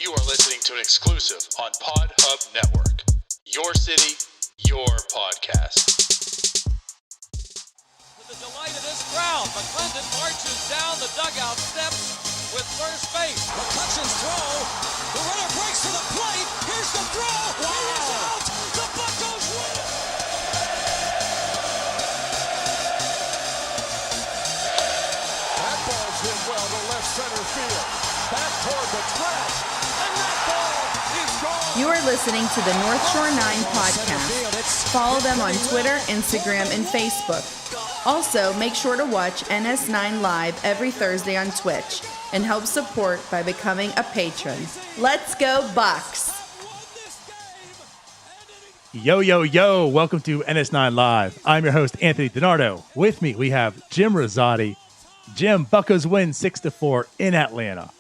You are listening to an exclusive on Pod Hub Network. Your city, your podcast. To the delight of this crowd, McClendon marches down the dugout steps with first base. McCutcheon's throw. The runner breaks to the plate. Here's the throw. Wow. He is out. The Buccos win it. That ball's hit well to left center field. Back toward the track. And that ball is gone. You are listening to the North Shore 9 podcast. Follow them on Twitter, Instagram, and Facebook. Also, make sure to watch NS9 Live every Thursday on Twitch and help support by becoming a patron. Let's go Bucks! Yo, yo, yo. Welcome to NS9 Live. I'm your host, Anthony DiNardo. With me, we have Jim Rosati. Jim, Buccos win 6-4 in Atlanta.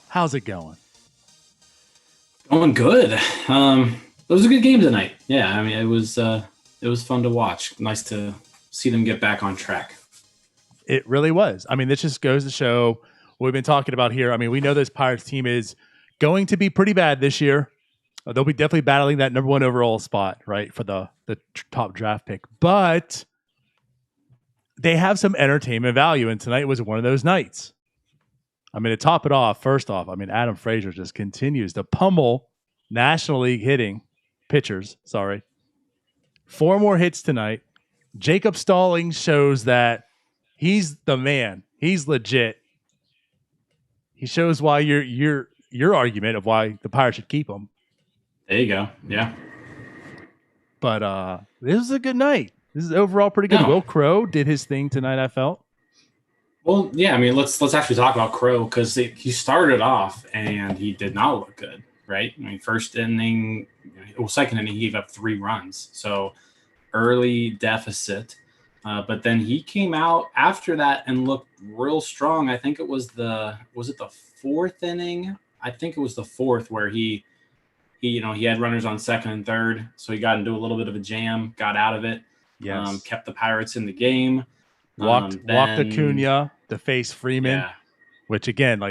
How's it going? Going good. It was a good game tonight. Yeah, I mean, it was fun to watch. Nice to see them get back on track. It really was. I mean, this just goes to show what we've been talking about here. I mean, we know this Pirates team is going to be pretty bad this year. They'll be definitely battling that number one overall spot, right, for the top draft pick. But they have some entertainment value, and tonight was one of those nights. I mean, to top it off, first off, I mean, Adam Frazier just continues to pummel National League hitting pitchers. 4 more hits tonight. Jacob Stallings shows that he's the man. He's legit. He shows why your argument of why the Pirates should keep him. There you go. Yeah. But this is a good night. This is overall pretty good. No. Will Crowe did his thing tonight, I felt. Well, yeah, I mean, let's actually talk about Crowe because he started off and he did not look good, right? I mean, second inning, he gave up 3 runs. So early deficit. But then he came out after that and looked real strong. I think it was the 4th inning? I think it was the 4th where he had runners on second and third. So he got into a little bit of a jam, got out of it. Yes. Kept the Pirates in the game. Walked Acuna to face Freeman, which again,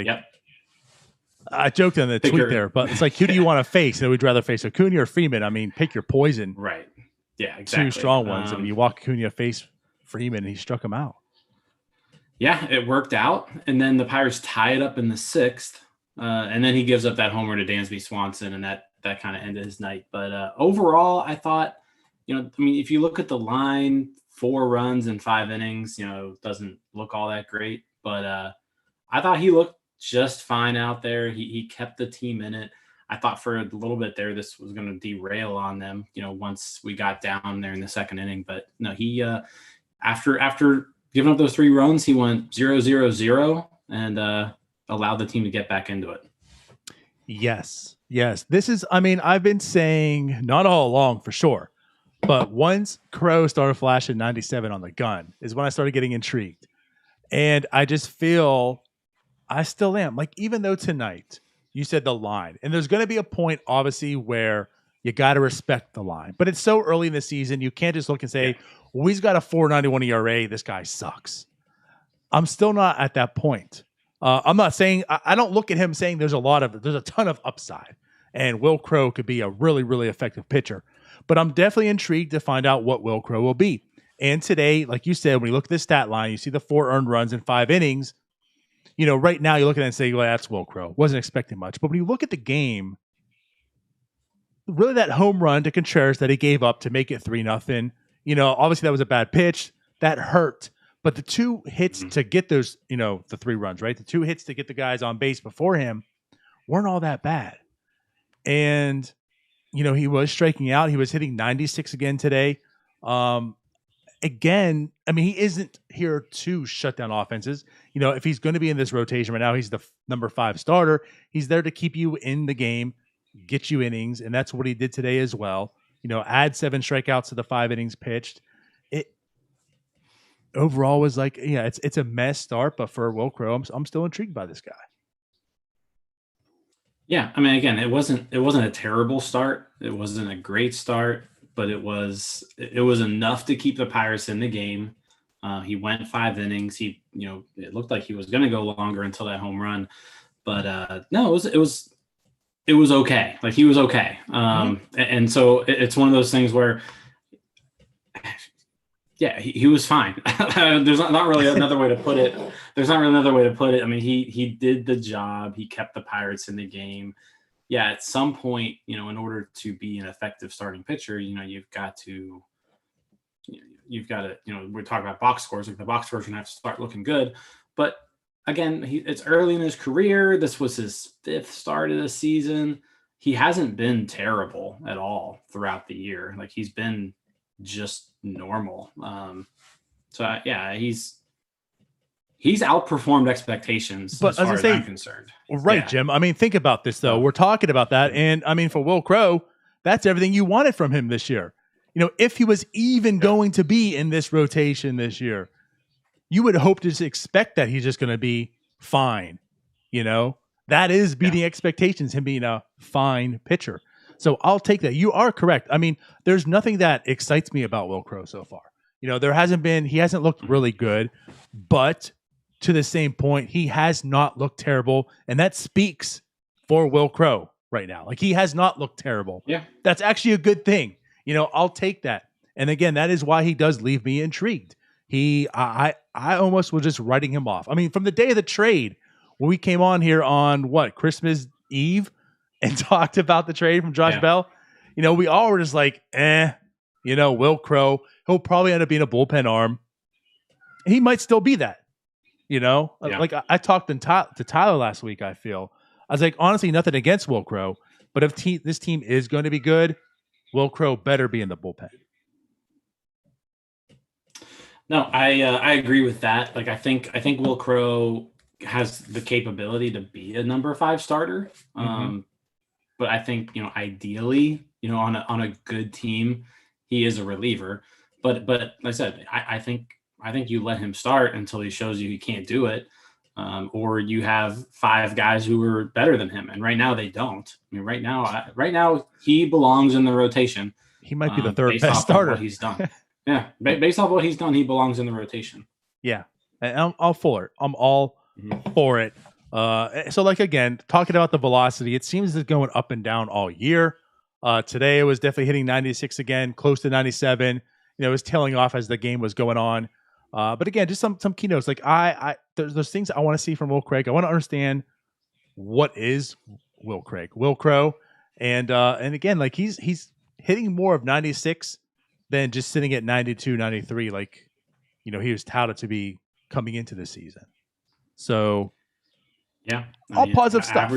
I joked in the tweet there, but it's like, who do you want to face? And we'd rather face Acuna or Freeman. I mean, pick your poison. Right. Yeah, exactly. 2 strong ones. I mean, you walk Acuna, face Freeman, and he struck him out. Yeah, it worked out. And then the Pirates tie it up in the 6th. And then he gives up that homer to Dansby Swanson, and that kind of ended his night. But overall, I thought, if you look at the line, 4 runs in 5 innings, doesn't look all that great. But I thought he looked just fine out there. He kept the team in it. I thought for a little bit there this was going to derail on them, once we got down there in the 2nd inning. But no, he after giving up those 3 runs, he went 0-0-0 and allowed the team to get back into it. Yes. This is, I've been saying not all along for sure. But once Crowe started flashing 97 on the gun is when I started getting intrigued. And I just feel I still am. Like, even though tonight you said the line, and there's going to be a point, obviously, where you got to respect the line. But it's so early in the season, you can't just look and say, well, he's got a 4.91 ERA. This guy sucks. I'm still not at that point. I'm not saying I don't look at him saying there's a ton of upside. And Will Crowe could be a really, really effective pitcher. But I'm definitely intrigued to find out what Will Crowe will be. And today, like you said, when you look at the stat line, you see the 4 earned runs in 5 innings. Right now you look at it and say, well, that's Will Crowe. Wasn't expecting much. But when you look at the game, really that home run to Contreras that he gave up to make it 3-0, obviously that was a bad pitch. That hurt. But the 2 hits to get those, the 3 runs, right? The 2 hits to get the guys on base before him weren't all that bad. And he was striking out. He was hitting 96 again today. He isn't here to shut down offenses. If he's going to be in this rotation right now, he's the number 5 starter. He's there to keep you in the game, get you innings, and that's what he did today as well. Add 7 strikeouts to the 5 innings pitched. It overall was like, it's a mess start, but for Will Crowe, I'm still intrigued by this guy. Yeah, again, it wasn't a terrible start. It wasn't a great start, but it was enough to keep the Pirates in the game. He went 5 innings. It looked like he was going to go longer until that home run, but no, it was it was okay. Like he was okay. And so it's one of those things where, yeah, he was fine. There's not really another way to put it. I mean, he did the job. He kept the Pirates in the game. Yeah, at some point, in order to be an effective starting pitcher, you've got to, we're talking about box scores. Like the box scores are gonna have to start looking good. But again, it's early in his career. This was his 5th start of the season. He hasn't been terrible at all throughout the year. Like he's been just normal. He's outperformed expectations, But as far as I'm concerned. Right, yeah. Jim. I mean, think about this though. We're talking about that, and I mean, for Will Crowe, that's everything you wanted from him this year. If he was even going to be in this rotation this year, you would hope to expect that he's just going to be fine. That is beating expectations, him being a fine pitcher. So I'll take that. You are correct. I mean, there's nothing that excites me about Will Crowe so far. He hasn't looked really good, but to the same point, he has not looked terrible. And that speaks for Will Crowe right now. Like he has not looked terrible. Yeah. That's actually a good thing. I'll take that. And again, that is why he does leave me intrigued. I almost was just writing him off. I mean, from the day of the trade, when we came on here on Christmas Eve and talked about the trade from Josh Bell, we all were just like, Will Crowe, he'll probably end up being a bullpen arm. He might still be that, like I talked to Tyler last week. I was like, honestly, nothing against Will Crowe, but if this team is going to be good, Will Crowe better be in the bullpen. No, I agree with that. Like, I think Will Crowe has the capability to be a number 5 starter. But I think, ideally, on a good team, he is a reliever. But like I said, I think you let him start until he shows you he can't do it. Or you have 5 guys who are better than him. And right now they don't. I mean, right now he belongs in the rotation. He might be the third best starter. What he's done. Yeah. Based off what he's done, he belongs in the rotation. Yeah. And I'm all for it. I'm all for it. So like, again, talking about the velocity, it seems it's going up and down all year. Today it was definitely hitting 96 again, close to 97. It was tailing off as the game was going on. But again, just some keynotes. Like there's things I want to see from Will Craig. I want to understand what is Will Crowe, and again, like he's hitting more of 96 than just sitting at 92, 93. Like, he was touted to be coming into the season. So yeah, all positive stuff.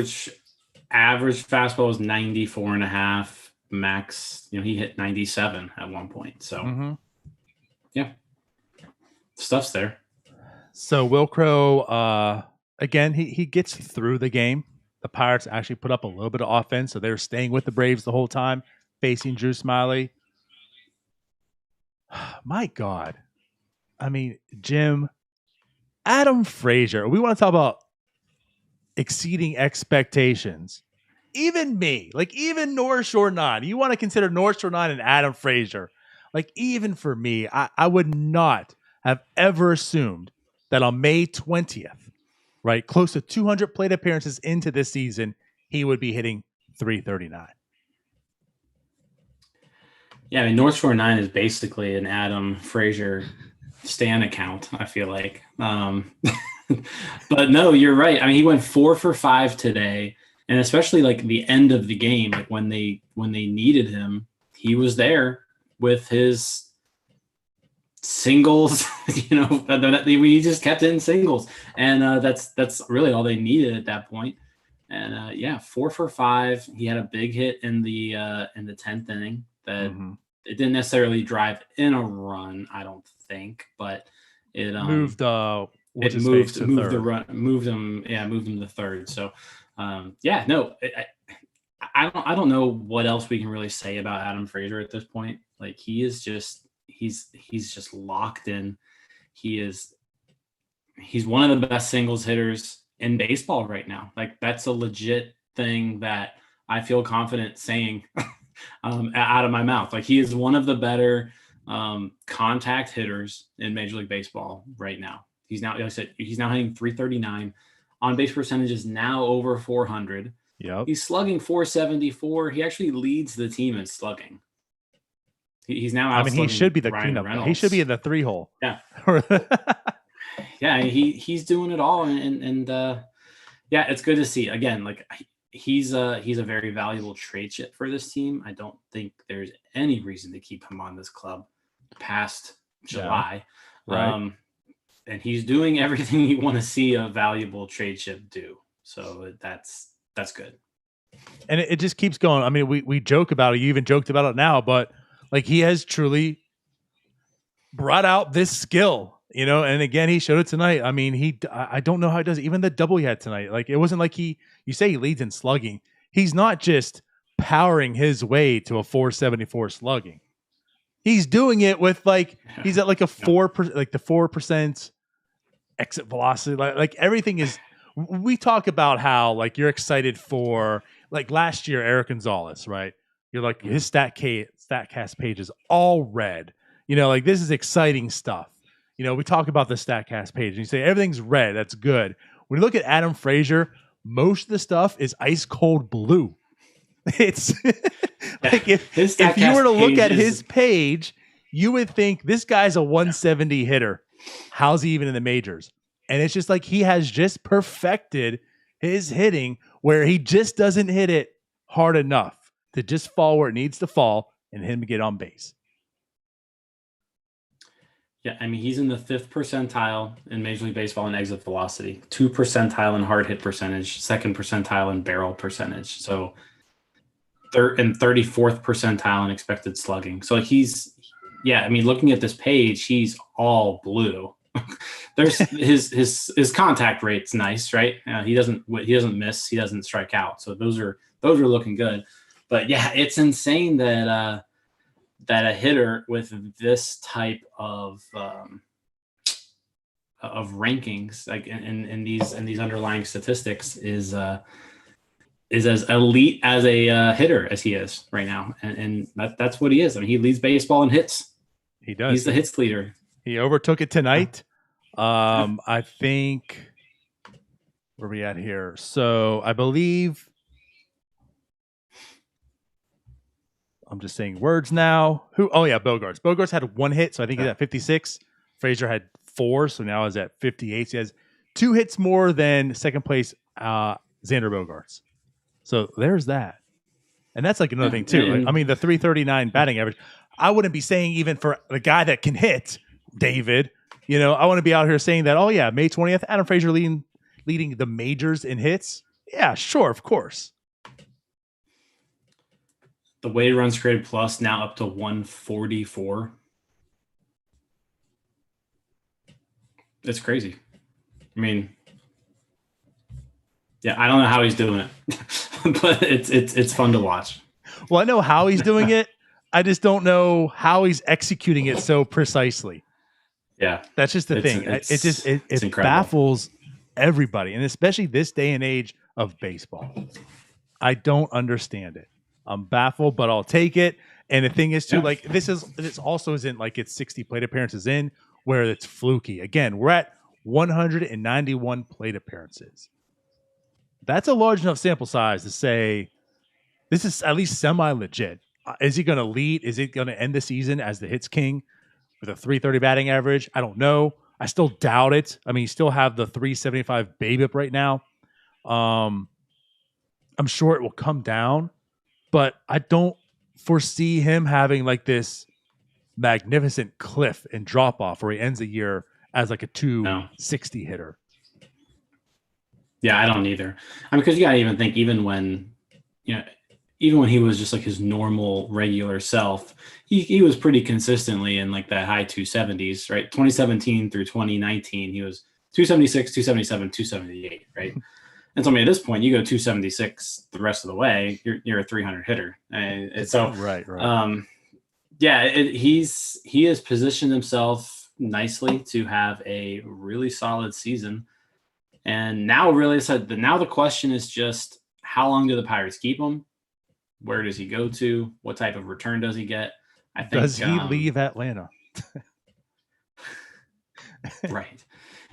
Average fastball was 94.5. Max, he hit 97 at one point. So yeah. Stuff's there. So Will Crowe, again, he gets through the game. The Pirates actually put up a little bit of offense, so they were staying with the Braves the whole time, facing Drew Smiley. My God. I mean, Jim, Adam Frazier, we want to talk about exceeding expectations. Even me, like even North Shore 9, you want to consider North Shore 9 and Adam Frazier. Like even for me, I would not have ever assumed that on May 20th, right, close to 200 plate appearances into this season, he would be hitting 339. Yeah, I mean, North Shore 9 is basically an Adam Frazier Stan account, I feel like. But no, you're right. I mean, he went 4 for 5 today, and especially like the end of the game, like when they needed him, he was there with his singles. We just kept in singles, and that's really all they needed at that point. And 4 for 5. He had a big hit in the 10th inning that it didn't necessarily drive in a run, I don't think, but it moved the third. So I don't know what else we can really say about Adam Frazier at this point. Like he's just locked in. He's one of the best singles hitters in baseball right now. Like that's a legit thing that I feel confident saying out of my mouth. Like he is one of the better contact hitters in Major League Baseball right now. He's now, like I said, he's now hitting 339. On base percentage is now over 400. Yep. He's slugging 474. He actually leads the team in slugging. He's now out. I mean, he should be the Ryan cleanup guy. Reynolds. He should be in the 3 hole. Yeah. Yeah, he's doing it all, and yeah, it's good to see. Again, like he's a very valuable trade chip for this team. I don't think there's any reason to keep him on this club past July. Yeah, right. And he's doing everything you want to see a valuable trade chip do. So that's good. And it just keeps going. I mean, we joke about it. You even joked about it now, but like he has truly brought out this skill, you know, and again, he showed it tonight. I mean, I don't know how he does it. Even the double he had tonight, like it wasn't like you say he leads in slugging. He's not just powering his way to a 474 slugging. He's doing it with he's at like a 4%, like the 4% exit velocity. Like everything is, we talk about how like you're excited for like last year, Eric Gonzalez, right? You're like his StatCast page is all red. You know, like this is exciting stuff. You know, we talk about the StatCast page and you say everything's red. That's good. When you look at Adam Frazier, most of the stuff is ice cold blue. It's like if you were to look at his page, you would think this guy's a 170 hitter. How's he even in the majors? And it's just like he has just perfected his hitting where he just doesn't hit it hard enough to just fall where it needs to fall and him get on base. Yeah, I mean, he's in the 5th percentile in Major League Baseball in exit velocity, 2 percentile in hard hit percentage, 2nd percentile in barrel percentage. So and 34th percentile in expected slugging. So I mean, looking at this page, he's all blue. There's his contact rate's nice, right? He doesn't miss, he doesn't strike out. So those are looking good. But yeah, it's insane that a hitter with this type of rankings, like in these underlying statistics, is as elite as a hitter as he is right now, and that's what he is. I mean, he leads baseball in hits. He does. He's the hits leader. He overtook it tonight. I think where are we at here? So I believe. I'm just saying words now. Oh yeah, Bogarts. Bogarts had 1 hit, so I think he's at 56. Frazier had 4, so now he's at 58. So he has 2 hits more than second place Xander Bogarts. So there's that. And that's like another thing too. Like, I mean, the 339 batting average, I wouldn't be saying even for the guy that can hit, David, you know, I want to be out here saying that, oh yeah, May 20th, Adam Frazier leading the majors in hits. Yeah, sure, of course. The weighted runs created plus now up to 144. It's crazy. I mean, yeah, I don't know how he's doing it, but it's fun to watch. Well, I know how he's doing it. I just don't know how he's executing it so precisely. Yeah, that's just the thing. It baffles everybody, and especially this day and age of baseball. I don't understand it. I'm baffled, but I'll take it. And the thing is, too, like this also isn't like it's 60 plate appearances in where it's fluky. Again, we're at 191 plate appearances. That's a large enough sample size to say this is at least semi-legit. Is he going to lead? Is he going to end the season as the hits king with a 330 batting average? I don't know. I still doubt it. I mean, you still have the 375 BABIP right now. I'm sure it will come down. But I don't foresee him having like this magnificent cliff and drop off where he ends the year as like a 260 hitter. Yeah, I don't either. I mean, because you got to even think, even when he was just like his normal regular self, he was pretty consistently in like that high 270s, right? 2017 through 2019, he was 276, 277, 278, right? And so, I mean, at this point, you go 276 the rest of the way, you're a 300 hitter. And so, right. Yeah, he has positioned himself nicely to have a really solid season. And now, now the question is just how long do the Pirates keep him? Where does he go to? What type of return does he get? Does he leave Atlanta? Right.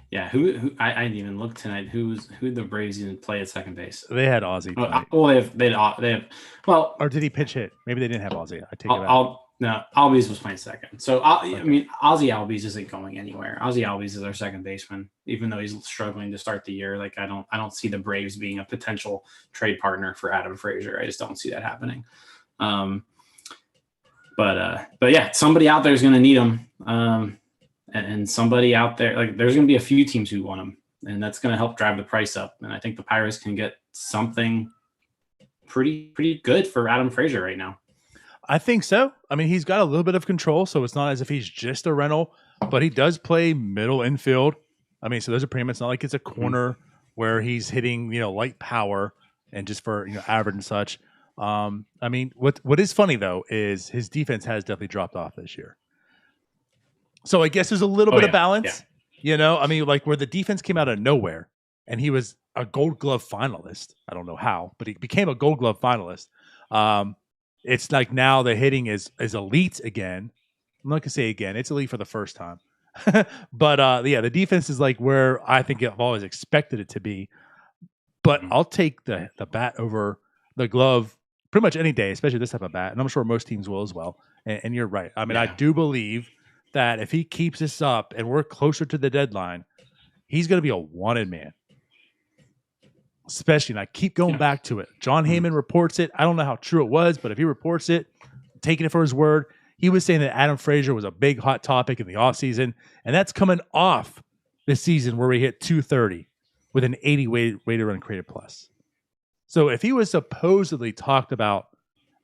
Yeah, who I didn't even look tonight. Who the Braves even play at second base? They had Ozzy tonight. Well, they have well, or did he pitch hit? Maybe they didn't have Ozzy. I take it back. No, Albies was playing second. So I mean, Ozzy Albies isn't going anywhere. Ozzy Albies is our second baseman, even though he's struggling to start the year. Like I don't see the Braves being a potential trade partner for Adam Frazier. I just don't see that happening. But yeah, somebody out there is going to need him. And somebody out there, like there's going to be a few teams who want him, and that's going to help drive the price up. And I think the Pirates can get something pretty good for Adam Frazier right now. I think so. I mean, he's got a little bit of control, so it's not as if he's just a rental, but he does play middle infield. I mean, so there's a premium. It's not like it's a corner where he's hitting, light power and just for, average and such. I mean, what is funny though is his defense has definitely dropped off this year. So I guess there's a little bit of balance, I mean, like where the defense came out of nowhere and he was a Gold Glove finalist. I don't know how, but he became a Gold Glove finalist. It's like now the hitting is elite again. I'm not gonna say again, it's elite for the first time. But the defense is like where I think I've always expected it to be. But I'll take the bat over the glove pretty much any day, especially this type of bat. And I'm sure most teams will as well. And you're right. I mean, I do believe that if he keeps this up and we're closer to the deadline, he's going to be a wanted man. Especially, and I keep going back to it. John Heyman reports it. I don't know how true it was, but if he reports it, taking it for his word, he was saying that Adam Frazier was a big hot topic in the offseason, and that's coming off this season where we hit 230 with an 80 weighted run created plus. So if he was supposedly talked about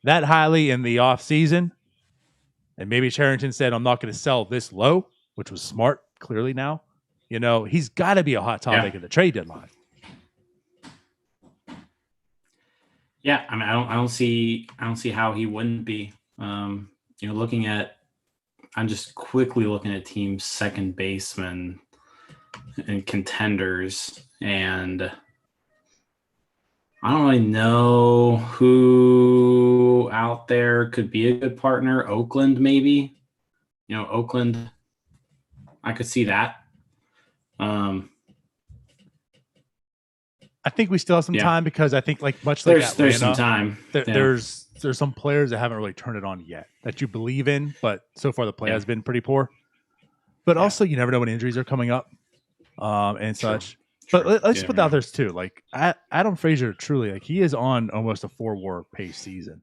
that highly in the offseason, and maybe Cherington said, I'm not going to sell this low, which was smart, clearly now, he's got to be a hot topic at the trade deadline. Yeah, I mean, I don't see how he wouldn't be. I'm just quickly looking at teams' second basemen and contenders, and I don't really know who out there could be a good partner. Oakland, maybe. Oakland, I could see that. I think we still have some time because I think much like Atlanta, there's some time. There's some players that haven't really turned it on yet that you believe in, but so far the play has been pretty poor. But also, you never know when injuries are coming up and such. But let's put out there too. Like Adam Frazier, truly, he is on almost a 4-WAR pace season.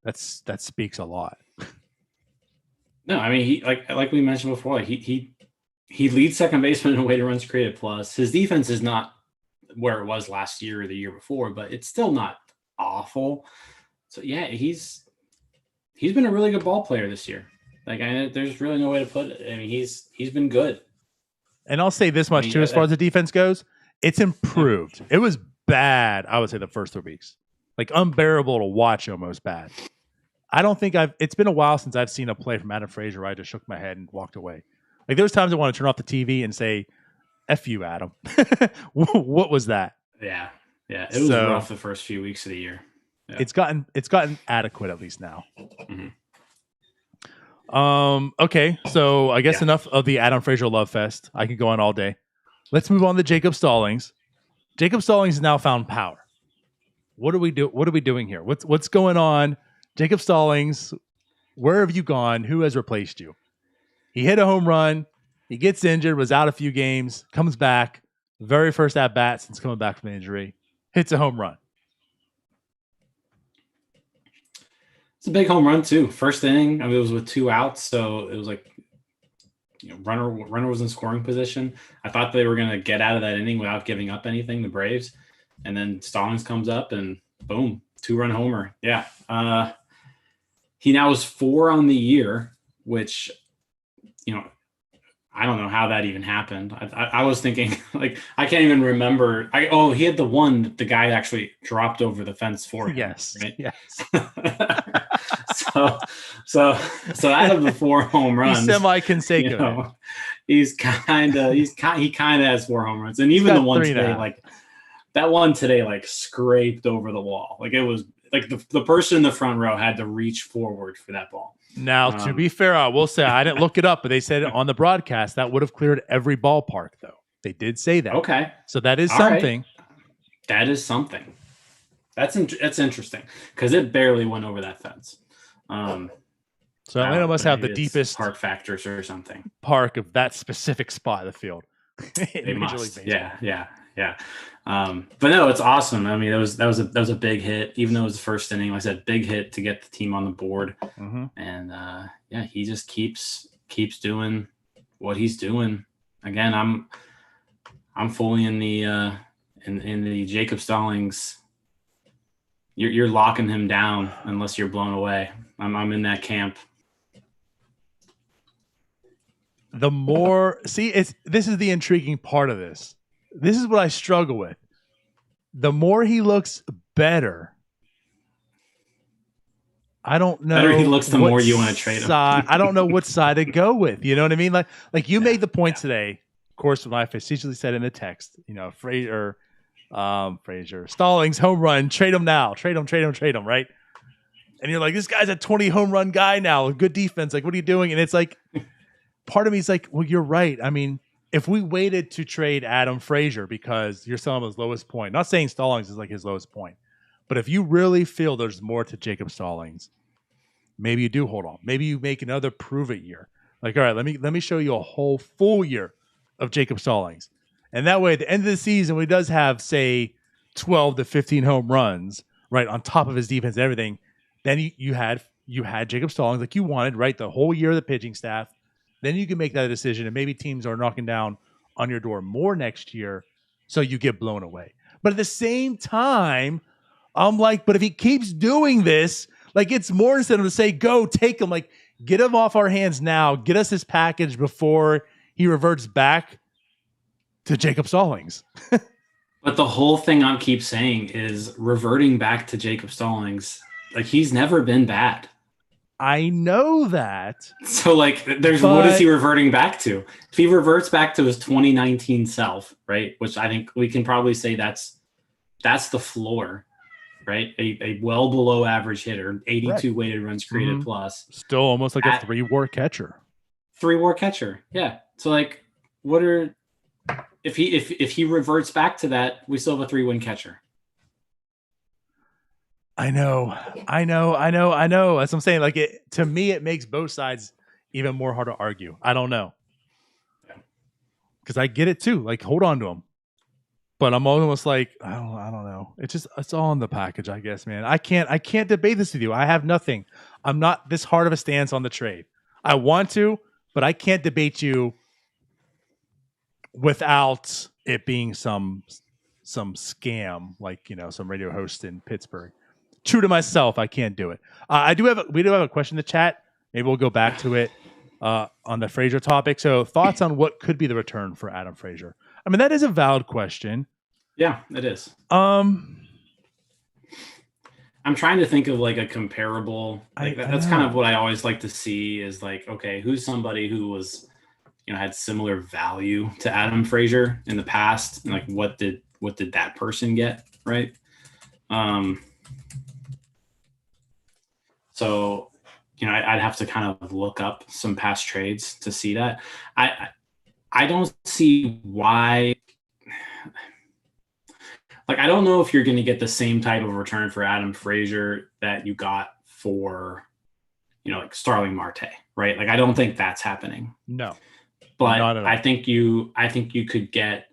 That speaks a lot. No, I mean, he like we mentioned before, he leads second baseman in weighted runs created plus. His defense is not where it was last year or the year before, but it's still not awful. So yeah, he's been a really good ball player this year. There's really no way to put it. I mean, he's been good. And I'll say this much too, as far as the defense goes, it's improved. It was bad, I would say, the first 3 weeks. Unbearable to watch, almost bad. I don't think it's been a while since I've seen a play from Adam Frazier where I just shook my head and walked away. There was times I want to turn off the TV and say, F you, Adam. What was that? Yeah. It was rough the first few weeks of the year. Yeah. It's gotten adequate at least now. Mm-hmm. Okay, so I guess enough of the Adam Frazier love fest. I could go on all day. Let's move on to Jacob Stallings. Jacob Stallings has now found power. What are we doing here? What's going on? Jacob Stallings, where have you gone? Who has replaced you? He hit a home run. He gets injured, was out a few games, comes back. Very first at bat since coming back from injury. Hits a home run. It's a big home run too. First inning, it was with 2 outs, so it was runner was in scoring position. I thought they were going to get out of that inning without giving up anything, the Braves. And then Stallings comes up and boom, 2-run homer. Yeah. He now is 4 on the year, which, I don't know how that even happened. I was thinking, I can't even remember. He had the one that the guy actually dropped over the fence for him. Yes. Right? Yes. So out of the 4 home runs, he's semi-consecutive. He kind of has 4 home runs, and even the one today, that one today, scraped over the wall. It was like the person in the front row had to reach forward for that ball. Now, to be fair, I will say I didn't look it up, but they said it on the broadcast that would have cleared every ballpark, though. They did say that. Okay. So that is All something. Right. That is something. That's interesting because it barely went over that fence. So Atlanta must have the deepest park factors or something. Park of that specific spot of the field. They must. Yeah. But no, it's awesome. I mean, that was a big hit, even though it was the first inning. Like I said, big hit to get the team on the board. Mm-hmm. And he just keeps doing what he's doing. Again, I'm fully in the in the Jacob Stallings. You're locking him down unless you're blown away. I'm in that camp. The more this is the intriguing part of this. This is what I struggle with. The more he looks better, I don't know. The better he looks, the more you want to trade him. I don't know what side to go with. You know what I mean? Like you made the point today. Of course, when I facetiously said in the text, Frazier, Stallings home run, trade him now, trade him, right? And you're like, this guy's a 20 home run guy now, good defense. Like, what are you doing? And it's like, part of me is like, well, you're right. I mean, if we waited to trade Adam Frazier because you're selling him his lowest point, not saying Stallings is like his lowest point, but if you really feel there's more to Jacob Stallings, maybe you do hold on. Maybe you make another prove it year. Like, all right, let me show you a whole full year of Jacob Stallings. And that way, at the end of the season, when he does have, say, 12 to 15 home runs, right, on top of his defense and everything, then you had Jacob Stallings like you wanted, right, the whole year of the pitching staff. Then you can make that decision, and maybe teams are knocking down on your door more next year, so you get blown away. But at the same time, I'm like, but if he keeps doing this, like it's more incentive to say, go take him, like get him off our hands now, get us his package before he reverts back to Jacob Stallings. But the whole thing I keep saying is reverting back to Jacob Stallings. Like he's never been bad. I know that. So like what is he reverting back to? If he reverts back to his 2019 self, right? Which I think we can probably say that's the floor, right? A well below average hitter, 82 weighted runs created plus. Still almost like a 3-WAR catcher. 3-WAR catcher. Yeah. So like if he reverts back to that, we still have a 3-win catcher. I know. That's what I'm saying. Like to me, it makes both sides even more hard to argue. I don't know. Because I get it too. Like, hold on to him. But I'm almost like, I don't know. It's all in the package, I guess, man. I can't debate this with you. I have nothing. I'm not this hard of a stance on the trade. I want to, but I can't debate you without it being some scam, like, some radio host in Pittsburgh. True to myself, I can't do it. We do have a question in the chat. Maybe we'll go back to it on the Frazier topic. So thoughts on what could be the return for Adam Frazier? I mean, that is a valid question. Yeah, it is. I'm trying to think of like a comparable. That's kind of what I always like to see is like, okay, who's somebody who was, had similar value to Adam Frazier in the past, and like what did that person get, right? So, I'd have to kind of look up some past trades to see that. I don't see why. Like, I don't know if you're going to get the same type of return for Adam Frazier that you got for, like Starling Marte, right? Like, I don't think that's happening. No, but I think you could get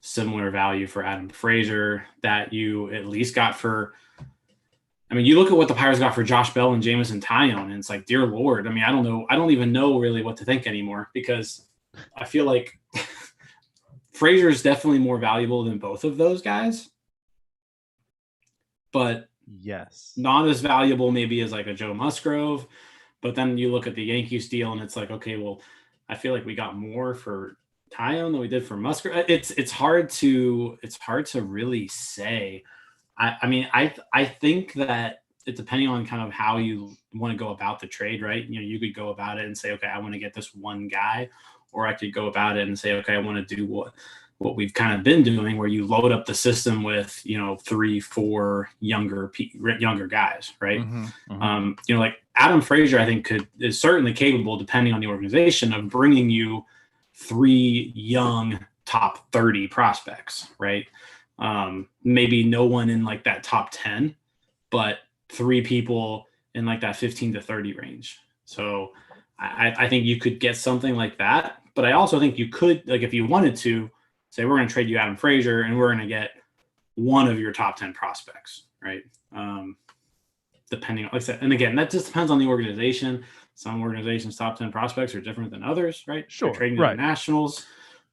similar value for Adam Frazier that you at least got for. I mean, you look at what the Pirates got for Josh Bell and Jamison Tyone, and it's like, dear Lord. I mean, I don't know. I don't even know really what to think anymore because I feel like Frazier is definitely more valuable than both of those guys, but yes, not as valuable maybe as like a Joe Musgrove. But then you look at the Yankees deal, and it's like, okay, well, I feel like we got more for Tyone than we did for Musgrove. It's hard to really say. I mean, I think that it depending on kind of how you want to go about the trade, right? You could go about it and say, okay, I want to get this one guy, or I could go about it and say, okay, I want to do what we've kind of been doing, where you load up the system with 3-4 younger guys, right? Like Adam Frazier, I think is certainly capable, depending on the organization, of bringing you 3 young top 30 prospects, right? Maybe no one in like that top 10, but 3 people in like that 15 to 30 range. So I think you could get something like that, but I also think you could, like, if you wanted to say, we're going to trade you Adam Frazier and we're going to get one of your top 10 prospects, right? Depending on, like I said, and again, that just depends on the organization. Some organizations' top 10 prospects are different than others, right? Sure. They're trading to the Nationals.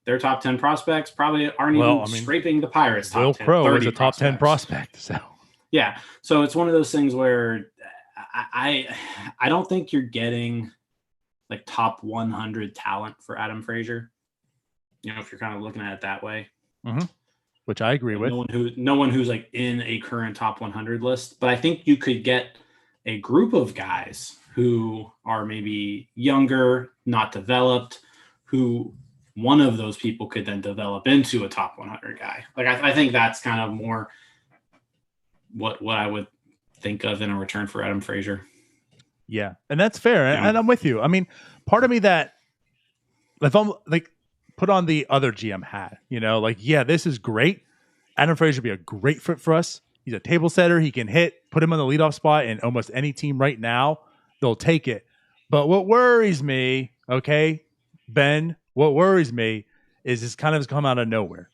Their top 10 prospects probably aren't scraping the Pirates' top 10. Will Crowe is a top 10 prospect. So yeah. So it's one of those things where I don't think you're getting like top 100 talent for Adam Frazier. If you're kind of looking at it that way. Which I agree with. No one who's like in a current top 100 list, but I think you could get a group of guys who are maybe younger, not developed, who one of those people could then develop into a top 100 guy. Like I think that's kind of more what I would think of in a return for Adam Frazier. Yeah, and that's fair, and I'm with you. I mean, part of me that if I'm like put on the other GM hat, this is great. Adam Frazier would be a great fit for us. He's a table setter. He can hit. Put him on the leadoff spot in almost any team right now. They'll take it. But what worries me, okay, Ben, what worries me is this kind of has come out of nowhere.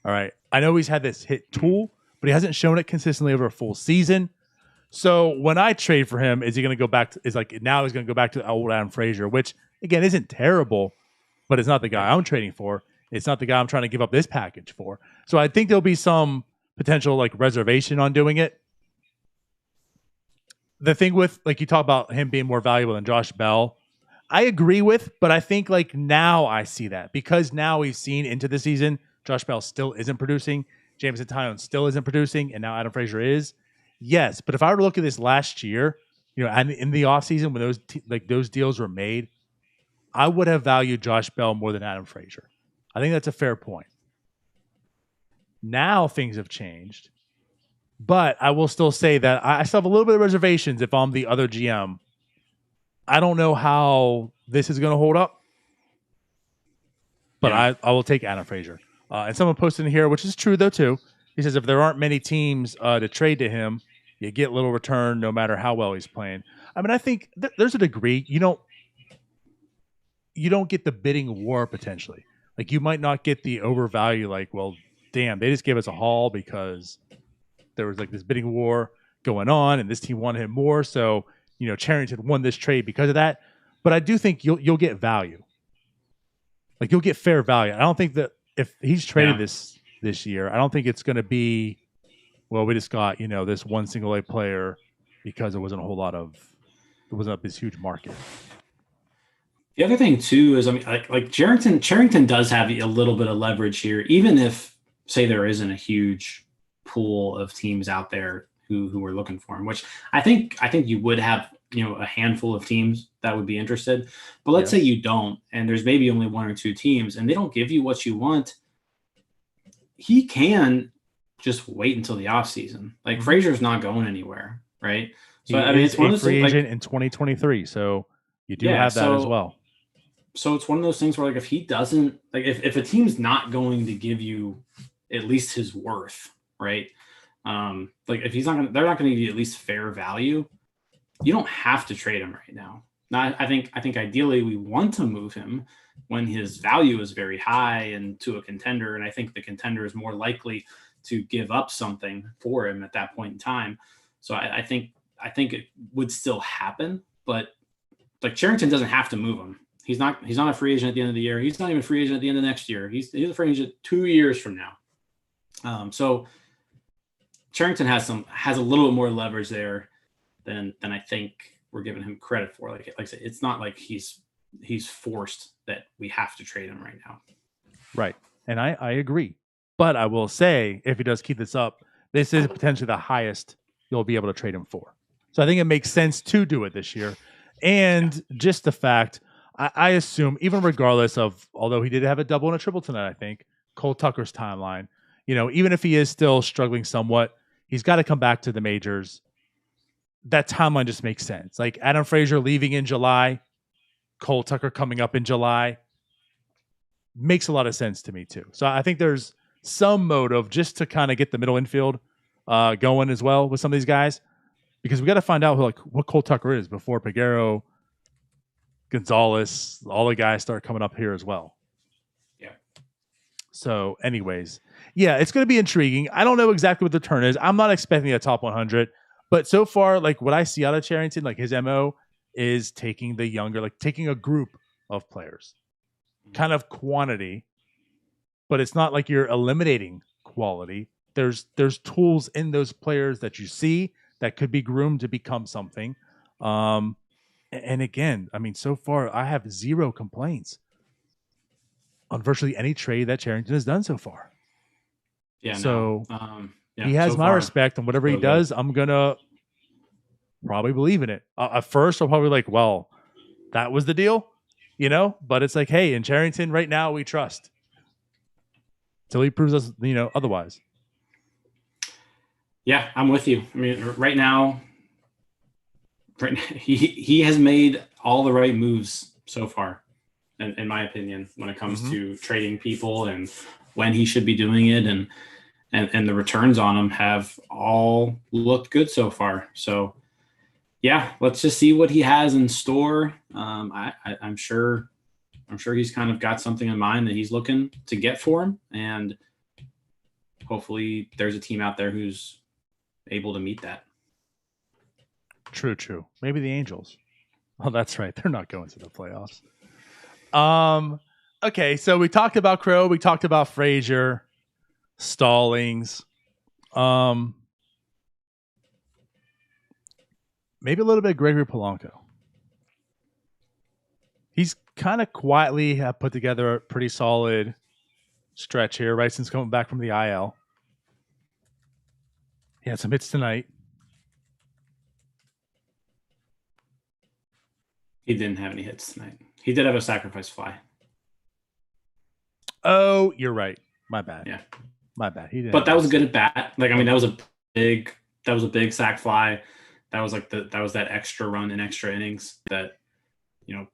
All right. I know he's had this hit tool, but he hasn't shown it consistently over a full season. So when I trade for him, is he going to go back to, now he's going to go back to the old Adam Frazier, which again isn't terrible, but it's not the guy I'm trading for. It's not the guy I'm trying to give up this package for. So I think there'll be some potential like reservation on doing it. The thing with, like, you talk about him being more valuable than Josh Bell, I agree with, but I think like now I see that because now we've seen into the season, Josh Bell still isn't producing, Jameson Taillon still isn't producing, and now Adam Frazier is. Yes, but if I were to look at this last year, and in the offseason when those deals were made, I would have valued Josh Bell more than Adam Frazier. I think that's a fair point. Now things have changed, but I will still say that I still have a little bit of reservations if I'm the other GM. I don't know how this is going to hold up, but I will take Adam Frazier. And someone posted in here, which is true though too. He says if there aren't many teams to trade to him, you get little return no matter how well he's playing. I mean, I think there's a degree you don't get the bidding war potentially. Like you might not get the overvalue. Like, well, damn, they just gave us a haul because there was like this bidding war going on, and this team wanted him more. So Charrington won this trade because of that. But I do think you'll get value. Like you'll get fair value. I don't think that if he's traded this year, I don't think it's going to be, well, we just got, this one single A player because it wasn't this huge market. The other thing too is, I mean, like Charrington does have a little bit of leverage here, even if, say, there isn't a huge pool of teams out there who are looking for him, which I think you would have, a handful of teams that would be interested. But let's say you don't, and there's maybe only 1 or 2 teams, and they don't give you what you want. He can just wait until the offseason. Like Frazier's not going anywhere, right? So I mean, it's one of those free agent in 2023, so you do have that as well. So it's one of those things where, like, if he doesn't, like, if a team's not going to give you at least his worth, right? Like if they're not going to give you at least fair value. You don't have to trade him right now. Now, I think ideally we want to move him when his value is very high and to a contender, and I think the contender is more likely to give up something for him at that point in time. So I think it would still happen, but like Charrington doesn't have to move him. He's not a free agent at the end of the year. He's not even a free agent at the end of next year. He's a free agent 2 years from now. So Charrington has a little bit more leverage there than I think we're giving him credit for. Like I said, it's not like he's forced that we have to trade him right now. Right. And I agree. But I will say, if he does keep this up, this is potentially the highest you'll be able to trade him for. So I think it makes sense to do it this year. And just the fact, I assume, even regardless of, although he did have a double and a triple tonight, I think, Cole Tucker's timeline. Even if he is still struggling somewhat, he's got to come back to the majors. That timeline just makes sense. Like Adam Frazier leaving in July, Cole Tucker coming up in July makes a lot of sense to me too. So I think there's some motive just to kind of get the middle infield going as well with some of these guys, because we got to find out what Cole Tucker is before Peguero, Gonzalez, all the guys start coming up here as well. Yeah. So anyways, yeah, it's going to be intriguing. I don't know exactly what the turn is. I'm not expecting a top 100. But so far, like what I see out of Cherington, like his MO is taking the younger, like taking a group of players, kind of quantity, but it's not like you're eliminating quality. There's tools in those players that you see that could be groomed to become something. And again, I mean, so far I have zero complaints on virtually any trade that Cherington has done so far. Yeah. So. Yeah, he has so my far, respect, and whatever he so does, I'm gonna probably believe in it. At first, I'll probably like, well, that was the deal, But it's like, hey, in Cherington right now, we trust till he proves us, otherwise. Yeah, I'm with you. I mean, right now, he has made all the right moves so far, in my opinion, when it comes to trading people and when he should be doing it, and the returns on them have all looked good so far. So, yeah, let's just see what he has in store. I'm sure he's kind of got something in mind that he's looking to get for him, and hopefully there's a team out there who's able to meet that. True. Maybe the Angels. Oh, that's right. They're not going to the playoffs. Okay, so we talked about Crow. We talked about Frazier. Stallings, maybe a little bit of Gregory Polanco. He's kind of quietly have put together a pretty solid stretch here, right since coming back from the IL. He had some hits tonight. He didn't have any hits tonight. He did have a sacrifice fly. Oh, you're right. My bad. Yeah. My bad. He didn't. But that was a good at bat. Like, I mean, that was a big sac fly. That was like that extra run in extra innings that,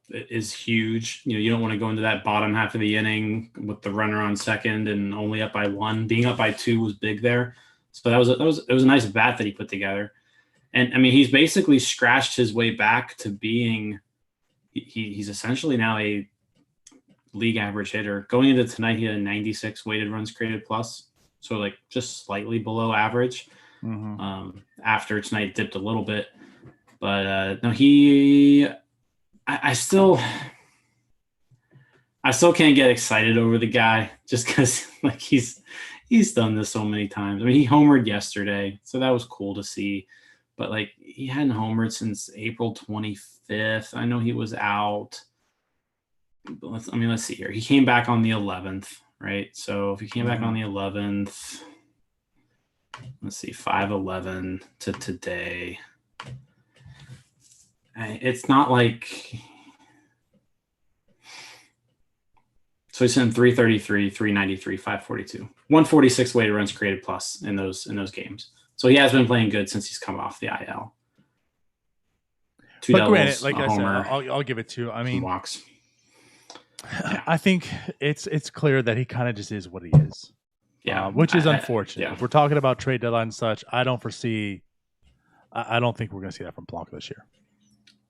is huge. You don't want to go into that bottom half of the inning with the runner on second and only up by 1. Being up by 2 was big there. So it was a nice bat that he put together. And I mean, he's basically scratched his way back to being he's essentially now a league average hitter. Going into tonight, he had a 96 weighted runs created plus. So like just slightly below average. After tonight dipped a little bit, but no, I still can't get excited over the guy just because like he's done this so many times. I mean, he homered yesterday, so that was cool to see, but like he hadn't homered since April 25th. I know he was out. But let's see here. He came back on the 11th, right? So if he came back on the 11th, let's see, 5/11 to today. It's not like so he's in 333, 393, 542, 146 weighted runs created plus in those games. So he has been playing good since he's come off the IL. 2 but doubles, granted, like I homer, said, I'll give it to. I mean, walks. Yeah. I think it's clear that he kind of just is what he is. Yeah, which is unfortunate. Yeah. If we're talking about trade deadline and such, I don't think we're going to see that from Polanco this year.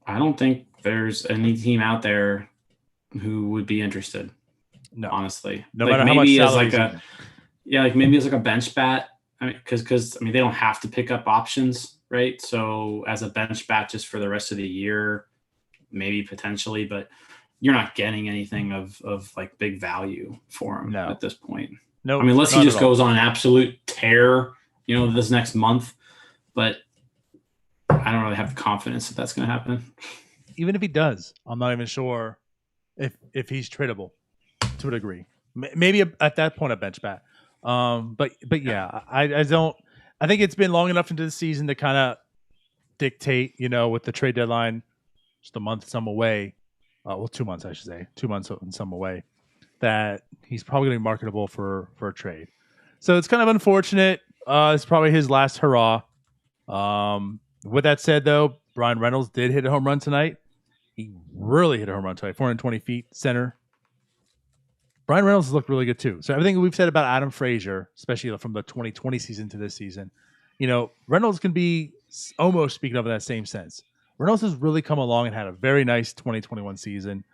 I don't think there's any team out there who would be interested. No, honestly, no like matter how maybe much as like salary. maybe as like a bench bat. I mean, because they don't have to pick up options, right? So as a bench bat, just for the rest of the year, maybe potentially, but you're not getting anything of like big value for him at this point. No, I mean, unless he just goes on an absolute tear, this next month. But I don't really have the confidence that that's going to happen. Even if he does, I'm not even sure if he's tradable to a degree. Maybe at that point a bench bat. But yeah, I don't. I think it's been long enough into the season to kind of dictate, with the trade deadline, just a month some away. 2 months, I should say, 2 months and some away. that he's probably going to be marketable for a trade. So it's kind of unfortunate. It's probably his last hurrah. With that said, though, Brian Reynolds did hit a home run tonight. He really hit a home run tonight, 420 feet, center. Brian Reynolds has looked really good, too. So everything we've said about Adam Frazier, especially from the 2020 season to this season, Reynolds can be almost speaking of in that same sense. Reynolds has really come along and had a very nice 2021 season.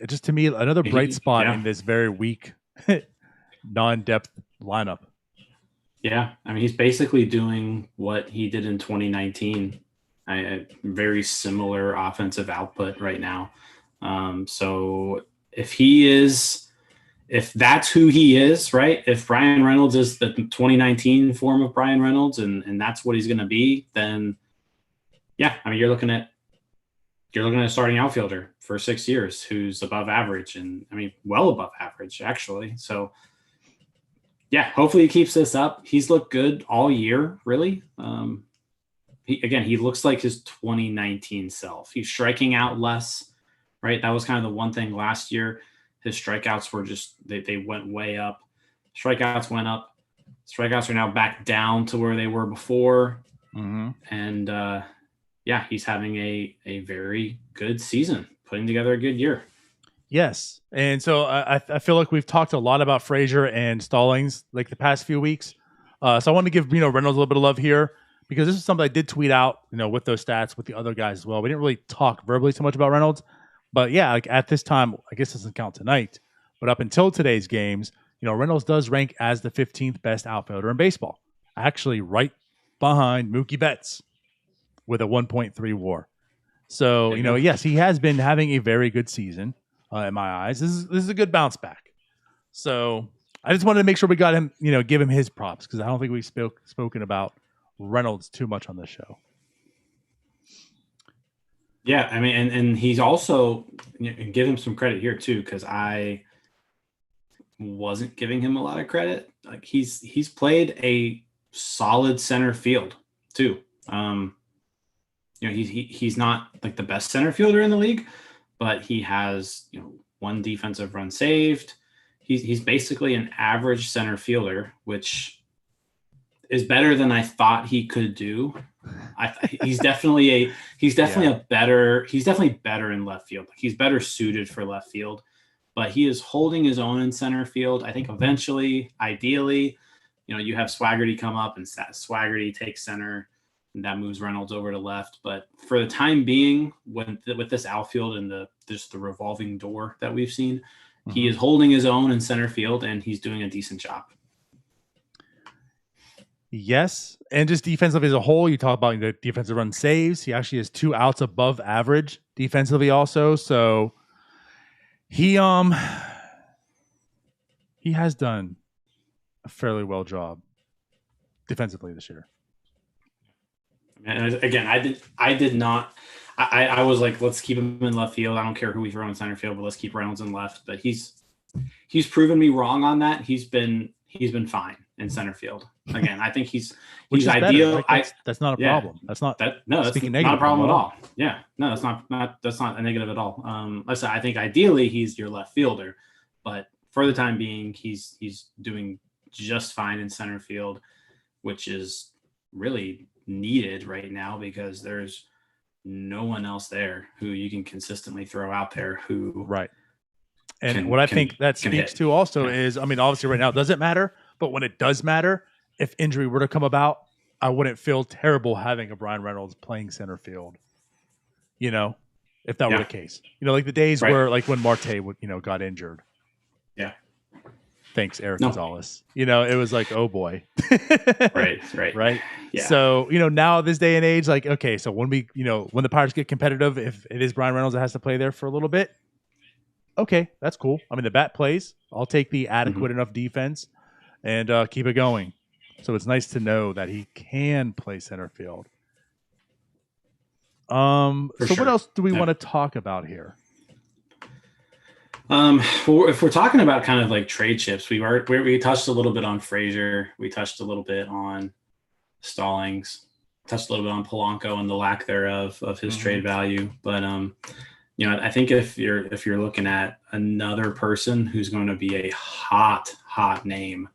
Just to me, another bright spot in this very weak, non-depth lineup. Yeah, I mean, he's basically doing what he did in 2019. A very similar offensive output right now. So if that's who he is, right? If Brian Reynolds is the 2019 form of Brian Reynolds and that's what he's going to be, then yeah, I mean, you're looking at a starting outfielder for 6 years who's above average, and I mean, well above average actually. So yeah, hopefully he keeps this up. He's looked good all year, really. He looks like his 2019 self. He's striking out less, right? That was kind of the one thing last year. His strikeouts were just, they went way up. Strikeouts went up. Strikeouts are now back down to where they were before. Mm-hmm. And he's having a very good season, putting together a good year. Yes. And so I feel like we've talked a lot about Frazier and Stallings like the past few weeks. So I want to give Reynolds a little bit of love here, because this is something I did tweet out, with those stats with the other guys as well. We didn't really talk verbally so much about Reynolds, but yeah, like at this time, I guess this doesn't count tonight, but up until today's games, Reynolds does rank as the 15th best outfielder in baseball, actually right behind Mookie Betts with a 1.3 WAR. So, yes, he has been having a very good season in my eyes. This is a good bounce back. So I just wanted to make sure we got him, give him his props, because I don't think we've spoken about Reynolds too much on this show. Yeah, I mean, and he's also, give him some credit here too, because I wasn't giving him a lot of credit. Like he's played a solid center field too. He's not like the best center fielder in the league, but he has one defensive run saved. He's basically an average center fielder, which is better than I thought he could do. He's definitely better in left field. Like, he's better suited for left field, but he is holding his own in center field. I think eventually, ideally, you have Swaggerty come up and Swaggerty takes center, and that moves Reynolds over to left. But for the time being, with this outfield and the revolving door that we've seen, he is holding his own in center field, and he's doing a decent job. Yes, and just defensively as a whole, you talk about the defensive run saves. He actually has 2 outs above average defensively also. So he has done a fairly well job defensively this year. And again, I did not. I was like, let's keep him in left field. I don't care who we throw in center field, but let's keep Reynolds in left. But he's proven me wrong on that. He's been fine in center field. Again, I think he's ideal. That's not a problem. That's not not a problem at all. Yeah, no, that's not a negative at all. I think ideally he's your left fielder, but for the time being, he's doing just fine in center field, which is really needed right now because there's no one else there who you can consistently throw out there who right. And what I think that speaks to also is, I mean, obviously right now it doesn't matter, but when it does matter, if injury were to come about, I wouldn't feel terrible having a Brian Reynolds playing center field, if that were the case. Like the days where, like when Marte got injured. Yeah. Thanks, Eric Gonzalez. It was like, oh boy. Right. Yeah. So, now this day and age, like, okay, so when we, when the Pirates get competitive, if it is Brian Reynolds that has to play there for a little bit, okay, that's cool. I mean, the bat plays. I'll take the adequate enough defense and keep it going. So it's nice to know that he can play center field. What else do we want to talk about here? If we're talking about kind of like trade chips, we touched a little bit on Frazier. We touched a little bit on Stallings. Touched a little bit on Polanco and the lack thereof of his trade value. But I think if you're looking at another person who's going to be a hot name,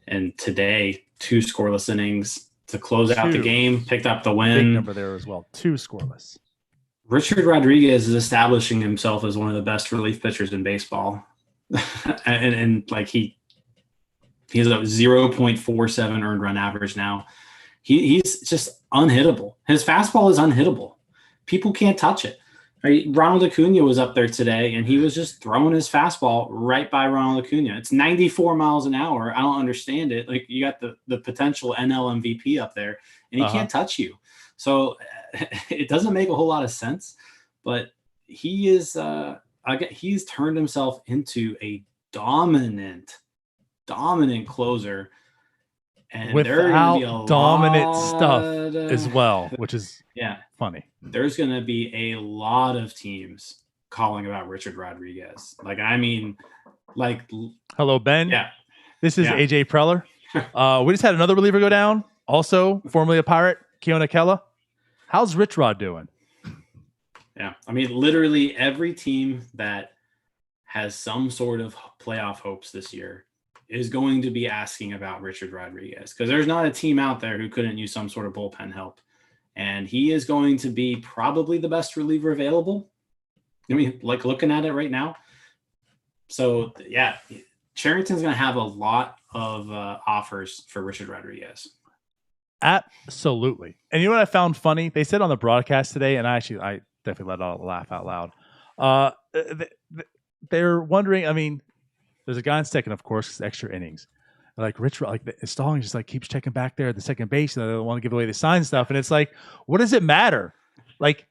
and today 2 scoreless innings to close out the game, picked up the win. Big number there as well. 2 scoreless. Richard Rodriguez is establishing himself as one of the best relief pitchers in baseball, and like he has a 0.47 earned run average now. He's just unhittable. His fastball is unhittable. People can't touch it. Right? Ronald Acuna was up there today, and he was just throwing his fastball right by Ronald Acuna. It's 94 miles an hour. I don't understand it. Like, you got the potential NL MVP up there, and he can't touch you. So it doesn't make a whole lot of sense. But he is he's turned himself into a dominant closer. And without dominant stuff as well, which is funny. There's going to be a lot of teams calling about Richard Rodriguez. Hello, Ben. Yeah. This is AJ Preller. We just had another reliever go down, also formerly a Pirate, Keona Kella. How's Rich Rod doing? Yeah. Literally every team that has some sort of playoff hopes this year is going to be asking about Richard Rodriguez, because there's not a team out there who couldn't use some sort of bullpen help. And he is going to be probably the best reliever available. Looking at it right now. So, yeah, Charrington's going to have a lot of offers for Richard Rodriguez. Absolutely. And you know what I found funny? They said on the broadcast today, and I definitely let out a laugh out loud. They're wondering, there's a guy on second, of course, extra innings. Like Rich, Stallings just keeps checking back there at the second base, and they don't want to give away the sign stuff. And it's like, what does it matter?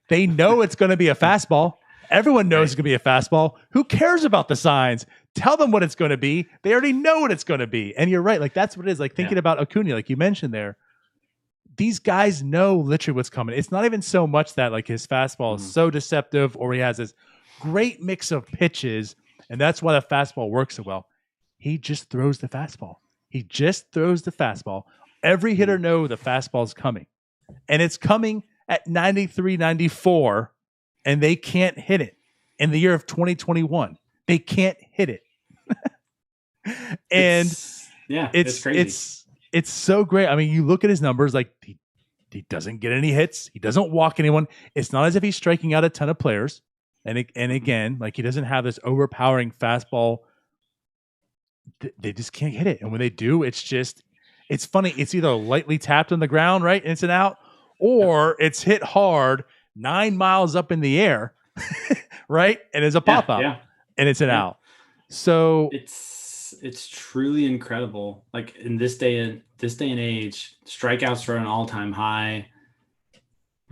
They know it's going to be a fastball. Everyone knows it's going to be a fastball. Who cares about the signs? Tell them what it's going to be. They already know what it's going to be. And you're right. That's what it is. Thinking about Acuna, like you mentioned there, these guys know literally what's coming. It's not even so much that his fastball is so deceptive, or he has this great mix of pitches, and that's why the fastball works so well. He just throws the fastball. Every hitter knows the fastball is coming. And it's coming at 93, 94, and they can't hit it. In the year of 2021, they can't hit it. And it's crazy. It's so great. You look at his numbers, he doesn't get any hits. He doesn't walk anyone. It's not as if he's striking out a ton of players. And again, he doesn't have this overpowering fastball. They just can't hit it. And when they do, it's funny. It's either lightly tapped on the ground, right? And it's an out, or it's hit hard 9 miles up in the air, right? And it's a pop out, and it's an out. So it's truly incredible. In this day and age, strikeouts are at an all-time high.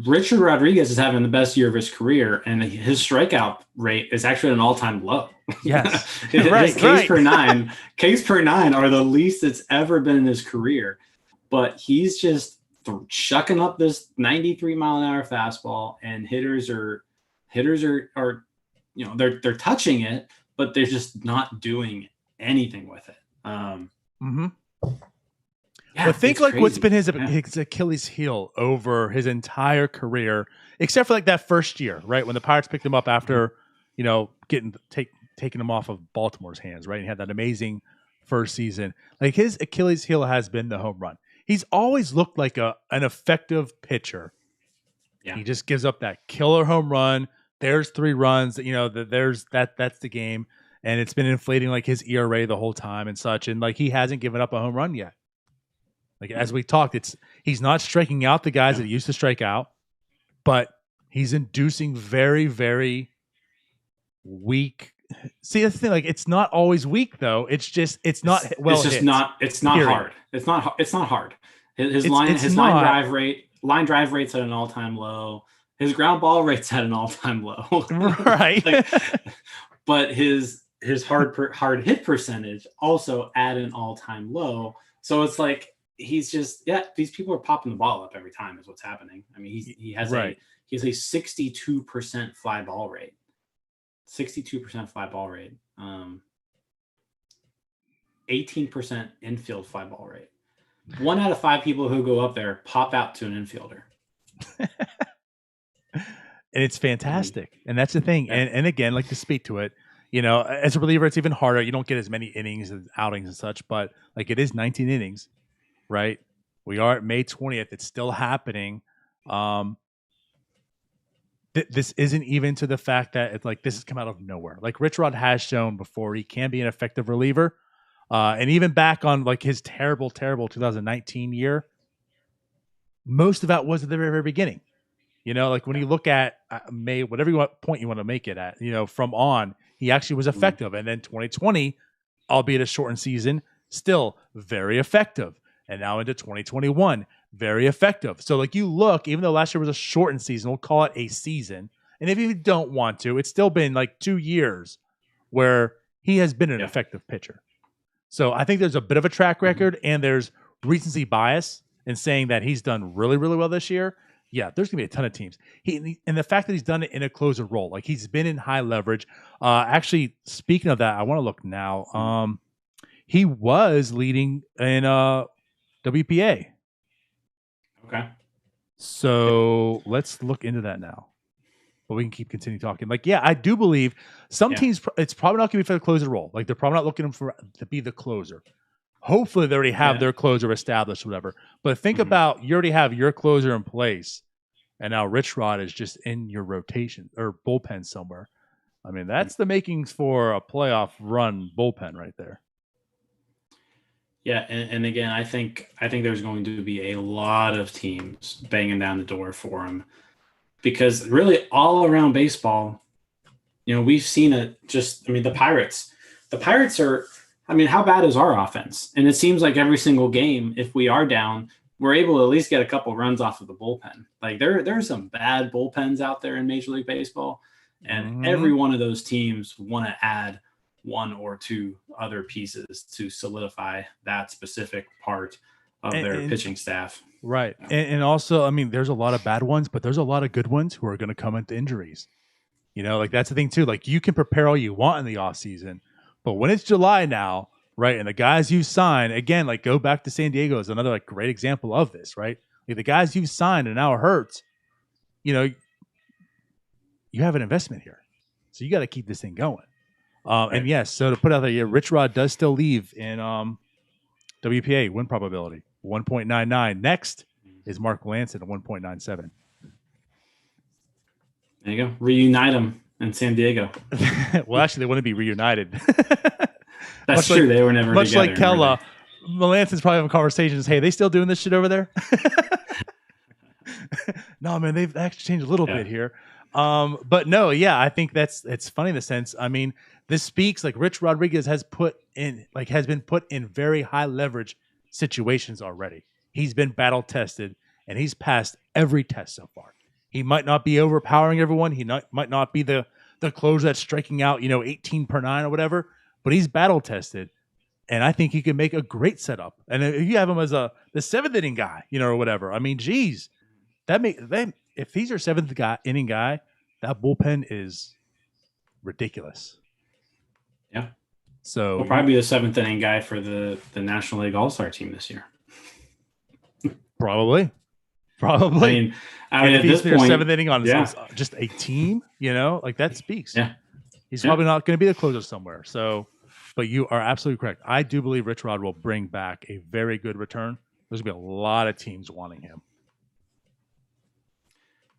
Richard Rodriguez is having the best year of his career, and his strikeout rate is actually at an all-time low. Yes. His Ks per nine are the least it's ever been in his career. But he's just chucking up this 93 mile an hour fastball, and hitters are they're touching it, but they're just not doing anything with it. But think what's been his Achilles heel over his entire career, except for that first year, right? When the Pirates picked him up after, taking him off of Baltimore's hands, right? And he had that amazing first season. His Achilles heel has been the home run. He's always looked like an effective pitcher. Yeah. He just gives up that killer home run. There's 3 runs, that's the game. And it's been inflating his ERA the whole time and such. And he hasn't given up a home run yet. As we talked, he's not striking out the guys that he used to strike out, but he's inducing very, very weak. See, that's the thing. It's not always weak though. It's not It's not hard. It's not hard. His line drive rate's at an all-time low. His ground ball rate's at an all-time low. Right. But his hard hit percentage also at an all-time low. So it's he's just these people are popping the ball up every time is what's happening. He has a 62% fly ball rate. 62% fly ball rate. 18% infield fly ball rate. 1 out of 5 people who go up there pop out to an infielder. and it's fantastic. And that's the thing. Yeah. And again, like to speak to it, you know, as a reliever, it's even harder. You don't get as many innings and outings and such, but like it is 19 innings, right? We are at May 20th. It's still happening. This isn't even to the fact that it's like this has come out of nowhere. Like Rich Rod has shown before, he can be an effective reliever. And even back on like his terrible 2019 year, most of that was at the very, very beginning. You know, like when you look at May, whatever point you want to make it at, you know, from on, he actually was effective. And then 2020, albeit a shortened season, still very effective. And now into 2021, very effective. So like you look, even though last year was a shortened season, we'll call it a season. And if you don't want to, it's still been like 2 years where he has been an effective pitcher. So I think there's a bit of a track record and there's recency bias in saying that he's done really, really well this year. Yeah, there's gonna be a ton of teams. And the fact that he's done it in a closer role, like he's been in high leverage. Actually, speaking of that, I want to look now. He was leading in WPA. Okay. So let's look into that now. But we can continue talking. Like, yeah, I do believe some teams, it's probably not going to be for the closer role. Like, they're probably not looking to be the closer. Hopefully, they already have their closer established, whatever. But think about, you already have your closer in place, and now Rich Rod is just in your rotation or bullpen somewhere. I mean, that's the makings for a playoff run bullpen right there. Yeah, and again, I think there's going to be a lot of teams banging down the door for him. Because really all around baseball, you know, we've seen it the Pirates. The Pirates are, how bad is our offense? And it seems like every single game, if we are down, we're able to at least get a couple runs off of the bullpen. Like there are some bad bullpens out there in Major League Baseball. And every one of those teams want to add one or two other pieces to solidify that specific part of their pitching staff. Right. And also, there's a lot of bad ones, but there's a lot of good ones who are going to come into injuries. You know, like that's the thing too. Like you can prepare all you want in the off season, but when it's July now, right? And the guys you sign, again, like go back to San Diego is another like great example of this, right? Like the guys you signed and now it hurts, you know, you have an investment here. So you got to keep this thing going. And yes, so to put out there, Rich Rod does still leave in WPA win probability. 1.99. Next is Mark Lansing at 1.97. There you go. Reunite them in San Diego. Well, actually, they wouldn't be reunited. That's true. They were never much together. Like Kella, Melanson's probably having conversations. Hey, they still doing this shit over there? No, man, they've actually changed a little bit here. But no, yeah, I think it's funny in the sense. This speaks like Rich Rodriguez has been put in very high leverage situations already. He's been battle tested and he's passed every test so far. He might not be overpowering everyone. He might not be the closer that's striking out, 18 per 9 or whatever, but he's battle tested. And I think he can make a great setup. And if you have him as the 7th inning guy, or whatever, geez, if he's your 7th inning guy, that bullpen is ridiculous. Yeah. So he'll probably be the 7th inning guy for the National League All-Star team this year. Probably. If at he's this point, 7th inning on just a team, like that speaks. Yeah. He's probably not going to be the closer somewhere. So, but you are absolutely correct. I do believe Rich Rod will bring back a very good return. There's going to be a lot of teams wanting him.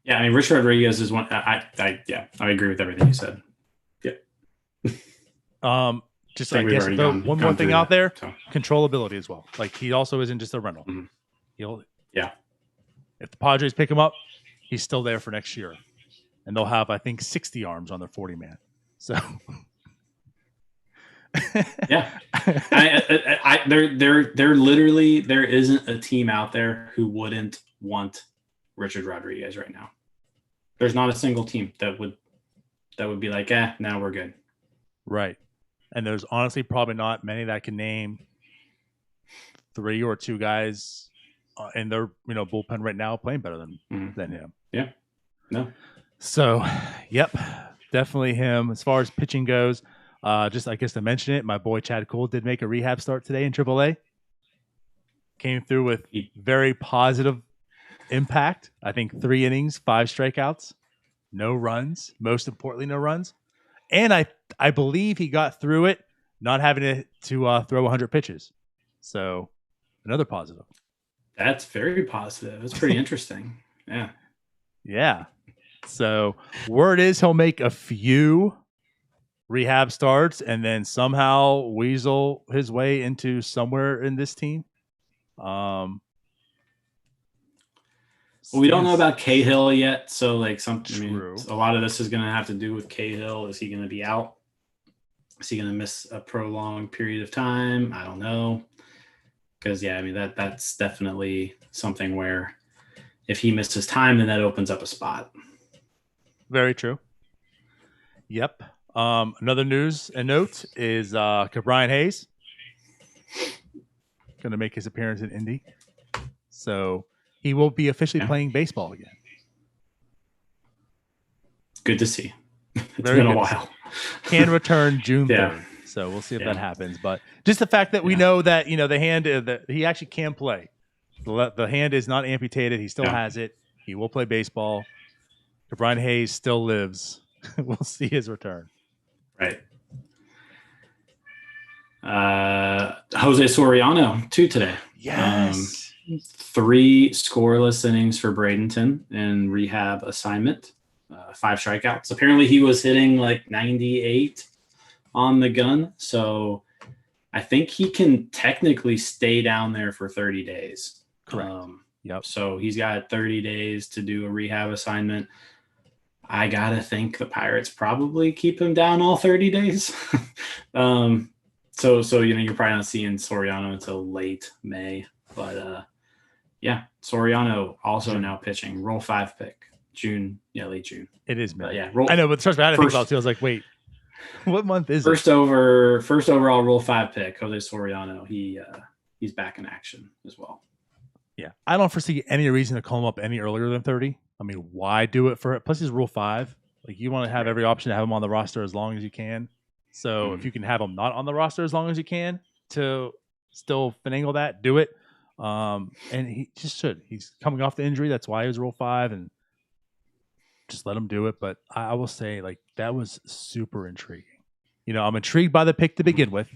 Yeah, Rich Rodriguez is one. I agree with everything you said. Yeah. Just I guess one more thing out there, controllability as well. Like he also isn't just a rental. Mm-hmm. If the Padres pick him up, he's still there for next year, and they'll have 60 arms on their 40-man. So yeah, they're literally there isn't a team out there who wouldn't want Richard Rodriguez right now. There's not a single team that would be like, now we're good. Right. And there's honestly probably not many that can name 3 or 2 guys in their bullpen right now playing better than him. Yeah. No. So, yep, definitely him. As far as pitching goes, just I guess to mention it, my boy Chad Cole did make a rehab start today in AAA. Came through with very positive impact. I think 3 innings, 5 strikeouts. no runs. Most importantly, no runs. And I believe he got through it not having to throw 100 pitches. So another positive. That's very positive. That's pretty interesting. Yeah. Yeah. So word is he'll make a few rehab starts and then somehow weasel his way into somewhere in this team. We don't know about Cahill yet, so like True. a lot of this is going to have to do with Cahill. Is he going to be out? Is he going to miss a prolonged period of time? I don't know. Because that's definitely something where if he misses time, then that opens up a spot. Very true. Yep. Another news and note is Brian Hayes going to make his appearance in Indy. So he will be officially playing baseball again. Good to see. It's Very been good a while. Can return June 3rd. Yeah. So we'll see if that happens. But just the fact that we know that, the hand, that he actually can play. The hand is not amputated. He still has it. He will play baseball. If Brian Hayes still lives, we'll see his return. Right. Jose Soriano, 2 today. Yes. 3 scoreless innings for Bradenton in rehab assignment. 5 strikeouts. Apparently he was hitting like 98 on the gun. So I think he can technically stay down there for 30 days. Correct. Yep. So he's got 30 days to do a rehab assignment. I got to think the Pirates probably keep him down all 30 days. So you're probably not seeing Soriano until late May. But, Soriano also now pitching. Roll 5 pick. June. Yeah, late June. It is May. But I know, but trust me, I had to think about it too. I was like, wait, what month is first it? First overall Roll 5 pick, Jose Soriano. He's back in action as well. Yeah. I don't foresee any reason to call him up any earlier than 30. I mean, why do it for it? Plus, he's Rule 5. Like, you want to have every option to have him on the roster as long as you can. So if you can have him not on the roster as long as you can to still finagle that, do it. And he just should. He's coming off the injury. That's why he was Rule 5, and just let him do it. But I will say, like, that was super intriguing. I'm intrigued by the pick to begin with.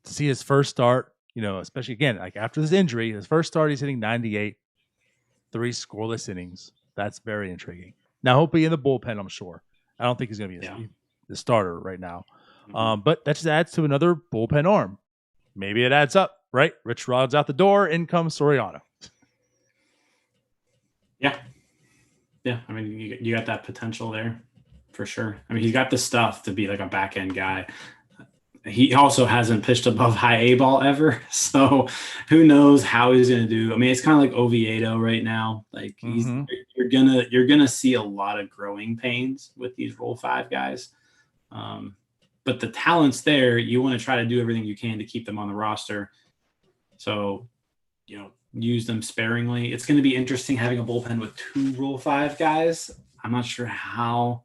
To see his first start, especially again, like after this injury, his first start, he's hitting 98, 3 scoreless innings. That's very intriguing. Now, he'll be in the bullpen, I'm sure. I don't think he's going to be the starter right now. But that just adds to another bullpen arm. Maybe it adds up, right? Rich Rod's out the door. In comes Soriano. Yeah. Yeah. I mean, you got that potential there for sure. I mean, he's got the stuff to be like a back end guy. He also hasn't pitched above high A ball ever. So who knows how he's going to do. I mean, it's kind of like Oviedo right now. Like you're going to see a lot of growing pains with these Rule 5 guys. But the talent's there. You want to try to do everything you can to keep them on the roster. So, use them sparingly. It's going to be interesting having a bullpen with 2 Rule 5 guys. I'm not sure how.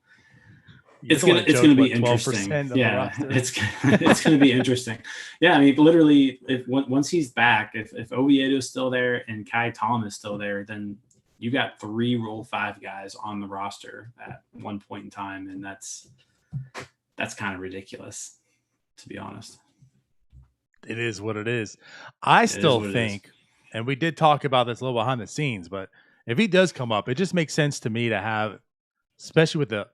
It's gonna be interesting. Yeah, it's gonna be interesting. Yeah, I mean, literally, once he's back, if Oviedo's still there and Kai Tom is still there, then you got 3 Rule 5 guys on the roster at one point in time, and that's kind of ridiculous, to be honest. It is what it is. I still think, and we did talk about this a little behind the scenes, but if he does come up, it just makes sense to me to have, especially with the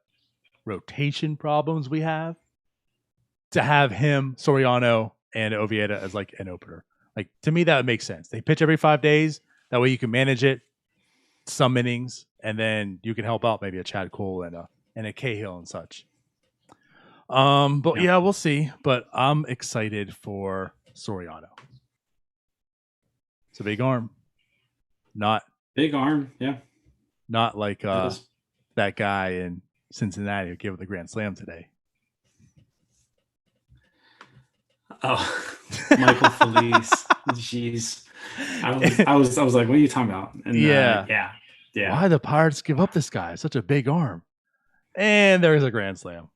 rotation problems we have, to have him, Soriano, and Oviedo as like an opener. Like, to me, that would make sense. They pitch every 5 days. That way you can manage it, some innings, and then you can help out maybe a Chad Cole and a Cahill and such. But yeah, we'll see. But I'm excited for Soriano. It's a big arm. Not big arm, yeah. Not like that guy in Cincinnati who gave it the grand slam today. Oh, Michael Felice. Jeez. I was like, what are you talking about? And yeah. Why the Pirates give up this guy? Such a big arm. And there's a grand slam.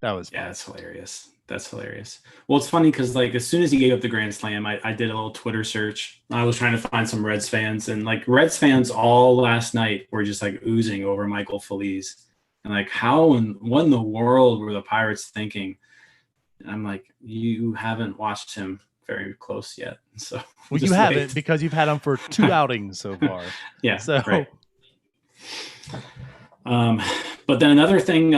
That was fun. Yeah, that's hilarious. That's hilarious. Well, it's funny because like as soon as he gave up the grand slam, I did a little Twitter search. I was trying to find some Reds fans, and like Reds fans all last night were just like oozing over Michael Feliz. And like, how and what in the world were the Pirates thinking? And I'm like, you haven't watched him very close yet. So well, you haven't because you've had him for 2 outings so far. Yeah. So right. But then another thing,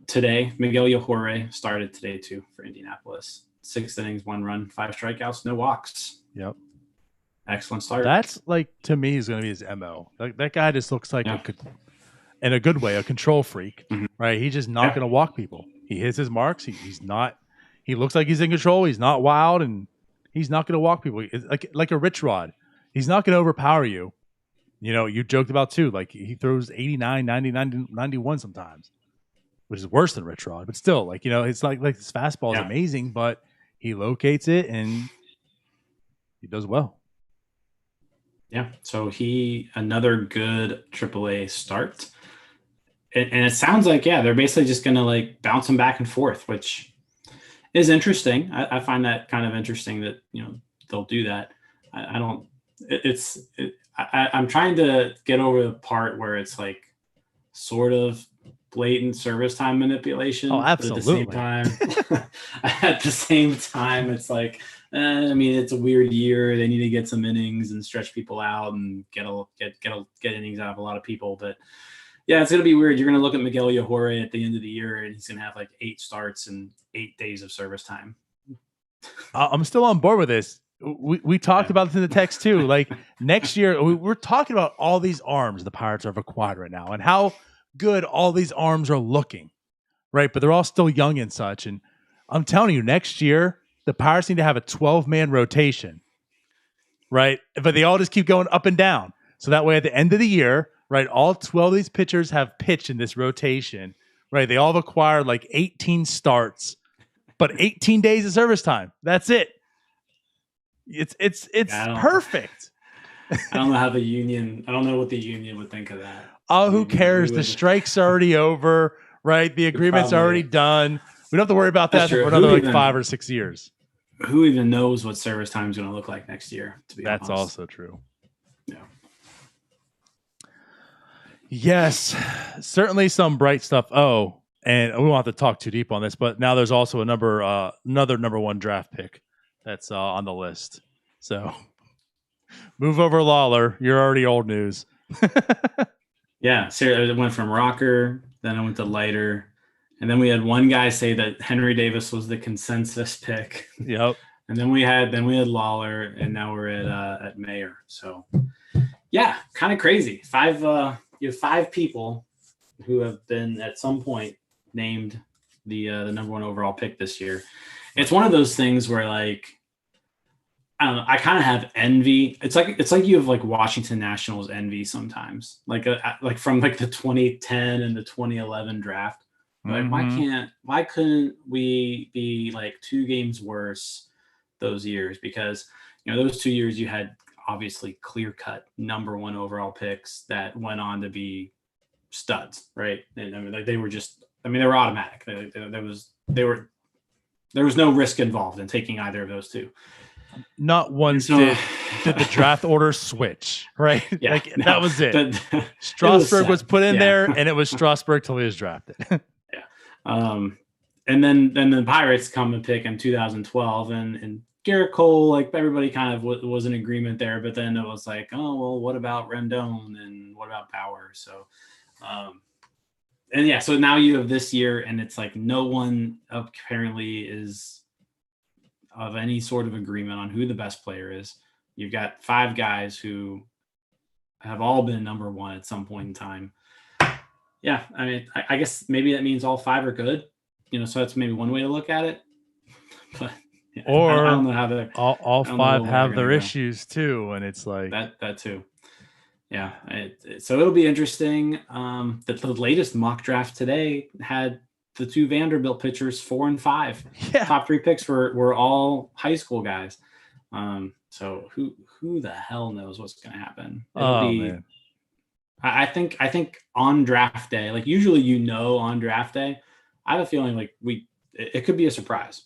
today, Miguel Yajure started today too for Indianapolis. 6 innings, 1 run, 5 strikeouts, no walks. Yep. Excellent start. That's like, to me, is going to be his MO. Like, that guy just looks like in a good way, a control freak, right? He's just not going to walk people. He hits his marks. He's not. He looks like he's in control. He's not wild, and he's not going to walk people. It's like a Rich Rod. He's not going to overpower you. You know, you joked about too. Like he throws 89, 90, 91 sometimes, which is worse than Rich Rod. But still, like, you know, it's like his fastball is amazing, but he locates it and he does well. Yeah. So another good AAA start. And it sounds like, they're basically just going to like bounce him back and forth, which is interesting. I find that kind of interesting that, you know, they'll do that. I'm trying to get over the part where it's like sort of blatant service time manipulation. Oh, absolutely. At the same time, it's like, I mean, it's a weird year. They need to get some innings and stretch people out and get innings out of a lot of people. But yeah, it's going to be weird. You're going to look at Miguel Yajure at the end of the year, and he's going to have like 8 starts and 8 days of service time. I'm still on board with this. We talked about this in the text too. Like next year, we're talking about all these arms the Pirates have acquired right now and how good all these arms are looking, right? But they're all still young and such. And I'm telling you, next year, the Pirates need to have a 12-man rotation, right? But they all just keep going up and down. So that way at the end of the year, right, all 12 of these pitchers have pitched in this rotation, right? They all have acquired like 18 starts, but 18 days of service time. That's it. It's perfect. I don't know what the union would think of that. Oh, who cares? The strike's already over, right? The agreement's already done. We don't have to worry about that for another 5 or 6 years. Who even knows what service time is going to look like next year? To be honest. That's also true. Yeah. Yes, certainly some bright stuff. Oh, and we won't have to talk too deep on this, but now there's also another number 1 draft pick that's on the list. So move over, Lawler. You're already old news. Yeah, so it went from Rocker, then I went to Leiter, and then we had one guy say that Henry Davis was the consensus pick. Yep. And then we had Lawler, and now we're at Mayer. So yeah, kind of crazy. You have 5 people who have been at some point named the number 1 overall pick this year. It's one of those things where like, I don't know, I kind of have envy. It's like you have like Washington Nationals envy sometimes, like from like the 2010 and the 2011 draft. Like why couldn't we be like 2 games worse those years? Because, you know, those 2 years you had obviously clear-cut number 1 overall picks that went on to be studs, right? And I mean, like they were automatic. There was no risk involved in taking either of those 2. Not once did the draft order switch, right? Yeah, that was it. Strasburg was put in there, and it was Strasburg till he was drafted. Yeah. And then the Pirates come and pick in 2012, and Garrett Cole, like everybody kind of was in agreement there, but then it was like, oh, well, what about Rendon and what about Power? So, and yeah, so now you have this year, and it's like no one apparently is of any sort of agreement on who the best player is. You've got 5 guys who have all been number 1 at some point in time. Yeah, I mean, I guess maybe that means all 5 are good, you know, so that's maybe one way to look at it. But yeah, or I don't know how all 5 have their issues too, and it's like that too. Yeah, so it'll be interesting. The latest mock draft today had the 2 Vanderbilt pitchers 4 and 5. Yeah. Top 3 picks were all high school guys. So who the hell knows what's going to happen? Man. I think on draft day, like usually, on draft day, I have a feeling like it could be a surprise.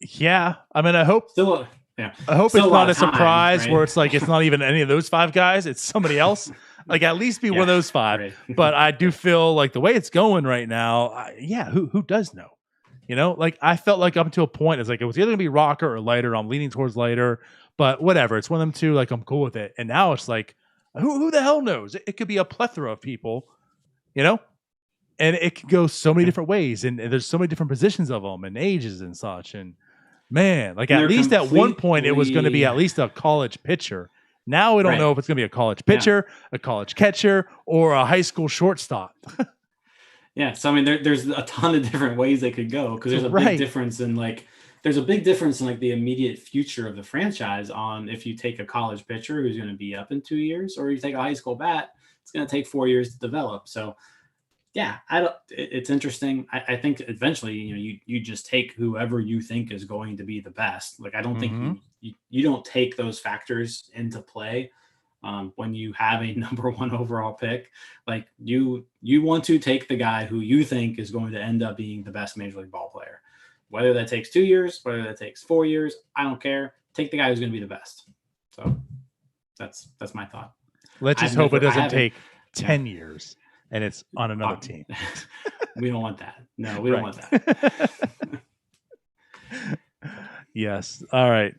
Yeah, I mean, I hope Yeah. I hope Still it's a lot not a of time, surprise right? where it's like it's not even any of those 5 guys. It's somebody else. Like at least be one of those 5. Right. But I do feel like the way it's going right now, who does know? Like I felt like up to a point, it's like it was either gonna be Rocker or Leiter. I'm leaning towards Leiter, but whatever. It's one of them two. Like I'm cool with it. And now it's like, who the hell knows? It could be a plethora of people, and it could go so many different ways. And there's so many different positions of them and ages and such. And man, like And at least at one point it was going to be at least a college pitcher. Now we don't know if it's going to be a college pitcher, a college catcher, or a high school shortstop. Yeah, so I mean, there's a ton of different ways they could go because there's a big difference in like the immediate future of the franchise on if you take a college pitcher who's going to be up in 2 years, or you take a high school bat, it's going to take 4 years to develop. So yeah, it's interesting. I think eventually, you just take whoever you think is going to be the best. Like I don't think you don't take those factors into play. When you have a number 1 overall pick, like you want to take the guy who you think is going to end up being the best Major League ball player, whether that takes 2 years, whether that takes 4 years, I don't care. Take the guy who's going to be the best. So that's my thought. Let's just hope it doesn't take 10 years and it's on another team. We don't want that. No, we don't want that. Yes. All right.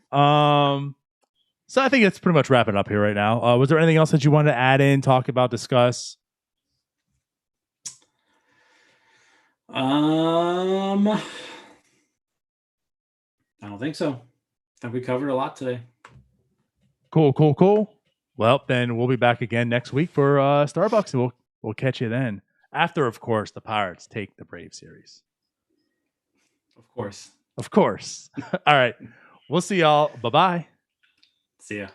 So I think it's pretty much wrapping up here right now. Was there anything else that you wanted to add in, talk about, discuss? I don't think so. I think we covered a lot today. Cool. Well, then we'll be back again next week for Starbucks, and we'll catch you then. After, of course, the Pirates take the Brave series. Of course. All right. We'll see y'all. Bye-bye. See ya.